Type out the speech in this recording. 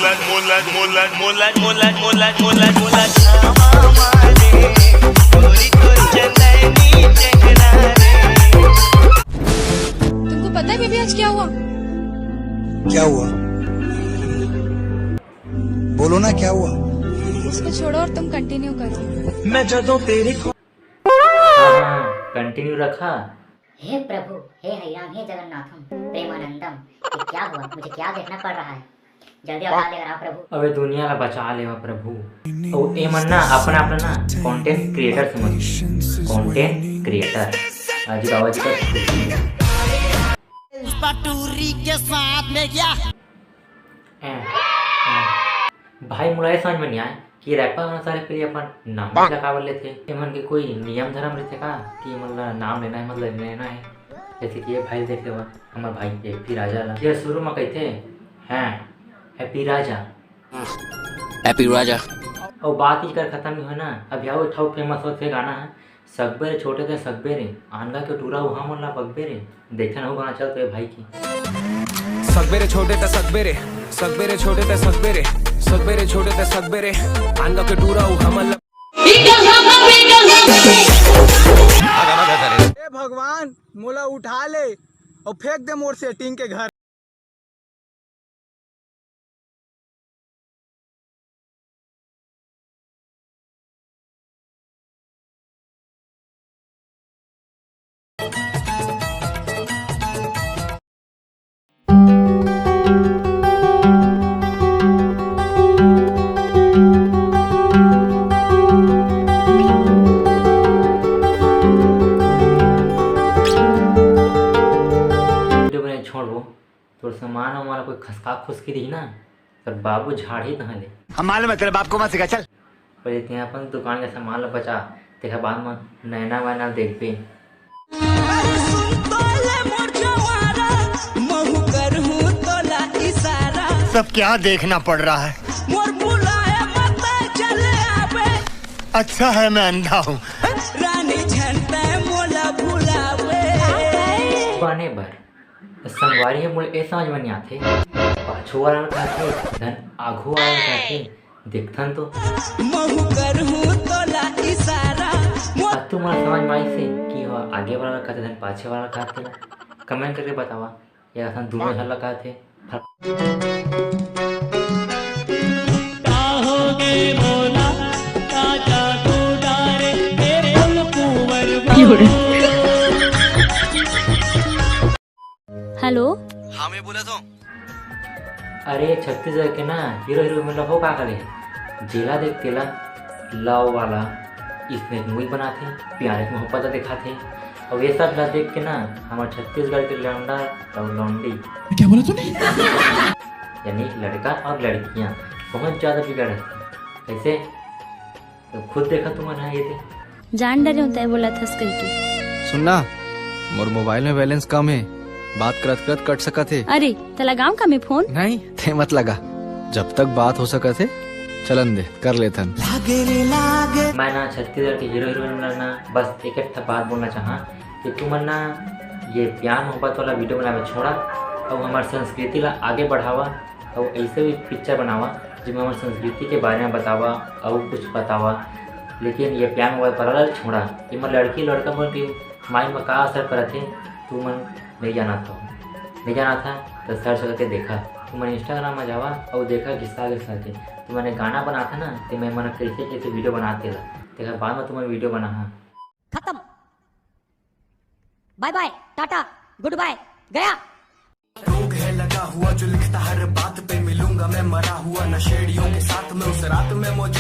पता है बेबी आज क्या हुआ? क्या हुआ? बोलो ना क्या हुआ? उसको छोड़ो और तुम कंटिन्यू करो। मैं जदों तेरी कंटिन्यू रखा। हे प्रभु, हे हरिराम, हे जगन्नाथम प्रेमानंदम, ये क्या हुआ? मुझे क्या देखना पड़ रहा है? जल्दी बता दे रहा प्रभु। अबे दुनिया ला बचा ले प्रभु। और ए मन ना अपना अपना ना कंटेंट क्रिएटर समझ, कंटेंट क्रिएटर। आज बाबा जी का पटूरी के साथ में क्या भाई मुझे समझ में नहीं आया कि रैपर होना सारे पहले अपन नाम लगावल लेते एमन के कोई नियम धर्म रहते का कि मतलब नाम लेना है, मतलब लेना है। जैसे कि ये भाई देख ले हमारे भाई हैप्पी राजा ला ये शुरू में कहते हैं हैप्पी राजा, हैप्पी राजा। और बात ही कर खत्म ही हो ना। अब यहाँ उठाओ फेमस होते गाना है सकबेरे छोटे थे सकबेरे आनगा के टूरा वहाँ मोला पगबेरे। देखा ना वो गाना चलते भाई की सकबेरे छोटे थे सकबेरे, सकबेरे छोटे थे सकबेरे, सकबेरे छोटे थे सकबेरे आनगा के टूरा वहाँ मोला। भगवान मोला उठा ले और फेंक दे मोर सेटिंग के घर। तो सामान हमारा कोई खसका खुसकी दी ना तो बाबू झाड़ ही दहले। हम मालूम है तेरे बाप को मत सिखा चल। पर इतने अपन दुकान का सामान ला बचा देखा बाद में नैना वैना देख पे सब क्या देखना पड़ रहा है? अच्छा है मैं अंधा हूँ। बने भर संगवारी है मुझे ए समझ में नहीं आते पाछू वाला खाते धन आघू वाला खाते देखथन तो तू मला समझ में आई से कि हो आगे वाला खाते धन पाछे वाला खाते ना कमेंट करके बतावा या असन दोनों हल्ला खाते। हेलो हाँ मैं बोला तो अरे छत्तीसगढ़ के ना हीरो हीरो में हो का करे जिला देख तेला लाव वाला इसमें मूवी बनाते प्यारे में मोहब्बत दिखाते और ये सब ला देख के ना हमारे छत्तीसगढ़ के लौंडा और लौंडी क्या बोला तूने? यानी लड़का और लड़कियां बहुत ज़्यादा बिगड़ रहती कैसे तो खुद देखा तुम्हारा ये थे जान डरे होता है बोला था करके। सुनना मोर मोबाइल में बैलेंस कम है, बात करत करत कट सका थे। अरे तला गाँव का में फोन नहीं थे मत लगा, जब तक बात हो सका थे चलन दे कर लेथन। मैं ना छत्तीसगढ़ के हीरो हीरोइन ना बस एक बात बोलना चाहा कि तुम ना ये प्यार मोहब्बत वाला वीडियो बनावे छोड़ा और हमारे संस्कृति ला आगे बढ़ावा और ऐसे भी पिक्चर बनावा जिसमें हमारी संस्कृति के बारे में बतावा और कुछ बतावा। लेकिन ये प्यार मोहब्बत वाला छोड़ा कि मैं लड़की लड़का बोल के माइंड में का असर करा थे तू मन नहीं जाना था तो सर्च करके देखा तो मैंने इंस्टाग्राम में जावा और देखा घिसा के तो मैंने गाना बना था ना तो मैं मन कैसे कैसे वीडियो बनाते ला देखा बाद में तुम्हें वीडियो बना। खत्म, bye bye, tata, goodbye, गया। रोग है लगा हुआ जो लिखता हर बात पे मिलूंगा मैं मरा हुआ नशेड़ियों के साथ में उस रात में मौजूद।